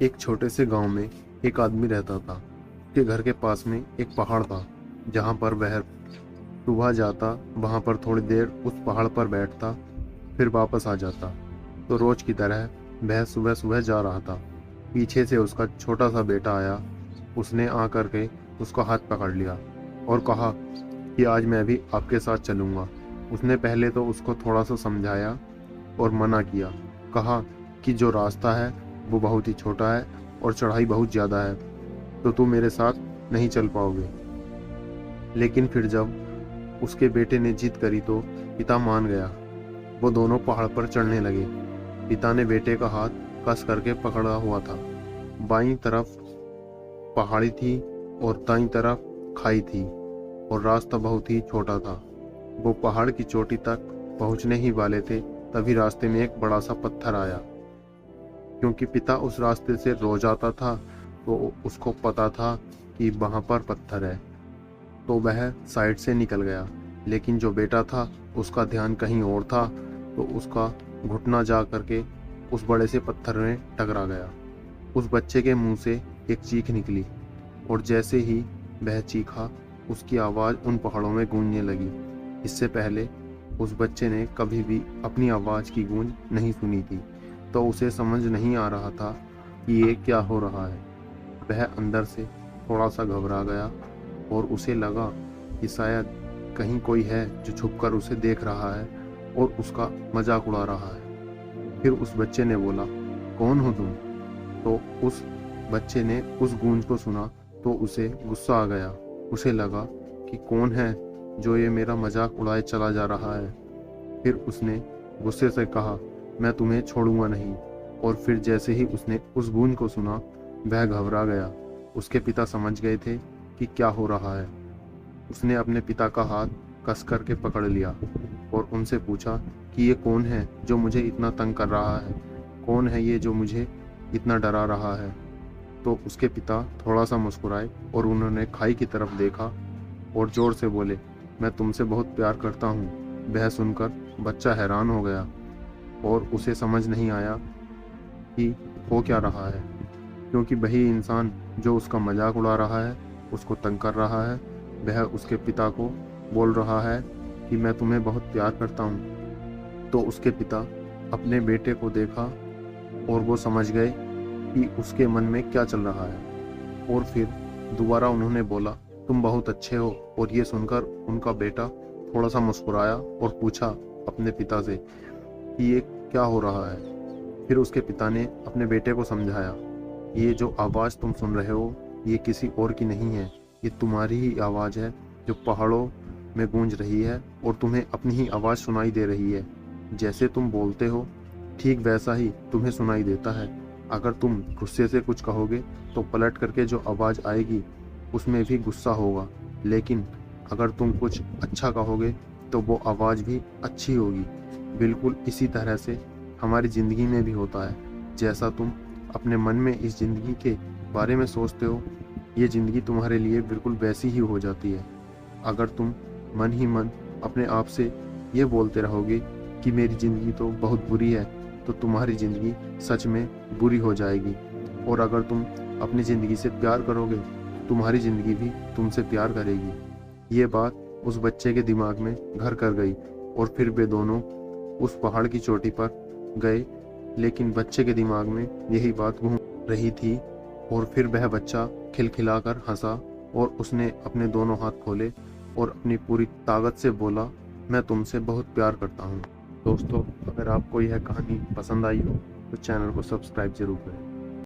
एक छोटे से गांव में एक आदमी रहता था। उसके घर के पास में एक पहाड़ था, जहां पर वह सुबह जाता, वहां पर थोड़ी देर उस पहाड़ पर बैठता, फिर वापस आ जाता। तो रोज की तरह वह सुबह सुबह जा रहा था। पीछे से उसका छोटा सा बेटा आया। उसने आ करके उसका हाथ पकड़ लिया और कहा कि आज मैं भी आपके साथ चलूंगा। उसने पहले तो उसको थोड़ा सा समझाया और मना किया। कहा कि जो रास्ता है वो बहुत ही छोटा है और चढ़ाई बहुत ज़्यादा है, तो तुम मेरे साथ नहीं चल पाओगे। लेकिन फिर जब उसके बेटे ने जिद करी तो पिता मान गया। वो दोनों पहाड़ पर चढ़ने लगे। पिता ने बेटे का हाथ कस करके पकड़ा हुआ था। बाईं तरफ पहाड़ी थी और दाईं तरफ खाई थी और रास्ता बहुत ही छोटा था। वो पहाड़ की चोटी तक पहुंचने ही वाले थे, तभी रास्ते में एक बड़ा सा पत्थर आया। क्योंकि पिता उस रास्ते से रोज आता था, तो उसको पता था कि वहां पर पत्थर है, तो वह साइड से निकल गया। लेकिन जो बेटा था उसका ध्यान कहीं और था, तो उसका घुटना जा करके उस बड़े से पत्थर में टकरा गया। उस बच्चे के मुंह से एक चीख निकली और जैसे ही वह चीखा, उसकी आवाज़ उन पहाड़ों में गूंजने लगी। इससे पहले उस बच्चे ने कभी भी अपनी आवाज़ की गूंज नहीं सुनी थी, तो उसे समझ नहीं आ रहा था कि ये क्या हो रहा है। वह अंदर से थोड़ा सा घबरा गया और उसे लगा कि शायद कहीं कोई है जो छुपकर उसे देख रहा है और उसका मजाक उड़ा रहा है। फिर उस बच्चे ने बोला, कौन हो तुम? तो उस बच्चे ने उस गूंज को सुना तो उसे गुस्सा आ गया। उसे लगा कि कौन है जो ये मेरा मजाक उड़ाए चला जा रहा है। फिर उसने गुस्से से कहा, मैं तुम्हें छोड़ूंगा नहीं। और फिर जैसे ही उसने उस गूंज को सुना, वह घबरा गया। उसके पिता समझ गए थे कि क्या हो रहा है। उसने अपने पिता का हाथ कस करके पकड़ लिया और उनसे पूछा कि ये कौन है जो मुझे इतना तंग कर रहा है? कौन है ये जो मुझे इतना डरा रहा है? तो उसके पिता थोड़ा सा मुस्कुराए और उन्होंने खाई की तरफ देखा और जोर से बोले, मैं तुमसे बहुत प्यार करता हूँ। वह सुनकर बच्चा हैरान हो गया और उसे समझ नहीं आया कि हो क्या रहा है, क्योंकि वही इंसान जो उसका मजाक उड़ा रहा है, उसको तंग कर रहा है, वह उसके पिता को बोल रहा है कि मैं तुम्हें बहुत प्यार करता हूँ। तो उसके पिता अपने बेटे को देखा और वो समझ गए कि उसके मन में क्या चल रहा है। और फिर दोबारा उन्होंने बोला, तुम बहुत अच्छे हो। और ये सुनकर उनका बेटा थोड़ा सा मुस्कुराया और पूछा अपने पिता से कि ये क्या हो रहा है। फिर उसके पिता ने अपने बेटे को समझाया, ये जो आवाज़ तुम सुन रहे हो ये किसी और की नहीं है, ये तुम्हारी ही आवाज़ है जो पहाड़ों में गूंज रही है और तुम्हें अपनी ही आवाज़ सुनाई दे रही है। जैसे तुम बोलते हो ठीक वैसा ही तुम्हें सुनाई देता है। अगर तुम गुस्से से कुछ कहोगे तो पलट करके जो आवाज़ आएगी उसमें भी गुस्सा होगा, लेकिन अगर तुम कुछ अच्छा कहोगे तो वो आवाज़ भी अच्छी होगी। बिल्कुल इसी तरह से हमारी ज़िंदगी में भी होता है। जैसा तुम अपने मन में इस ज़िंदगी के बारे में सोचते हो, ये ज़िंदगी तुम्हारे लिए बिल्कुल वैसी ही हो जाती है। अगर तुम मन ही मन अपने आप से ये बोलते रहोगे कि मेरी ज़िंदगी तो बहुत बुरी है, तो तुम्हारी ज़िंदगी सच में बुरी हो जाएगी। और अगर तुम अपनी ज़िंदगी से प्यार करोगे, तुम्हारी ज़िंदगी भी तुमसे प्यार करेगी। ये बात उस बच्चे के दिमाग में घर कर गई और फिर वे दोनों उस पहाड़ की चोटी पर गए। लेकिन बच्चे के दिमाग में यही बात घूम रही थी और फिर वह बच्चा खिलखिलाकर हंसा और उसने अपने दोनों हाथ खोले और अपनी पूरी ताकत से बोला, मैं तुमसे बहुत प्यार करता हूँ। दोस्तों, अगर आपको यह कहानी पसंद आई हो तो चैनल को सब्सक्राइब जरूर करें।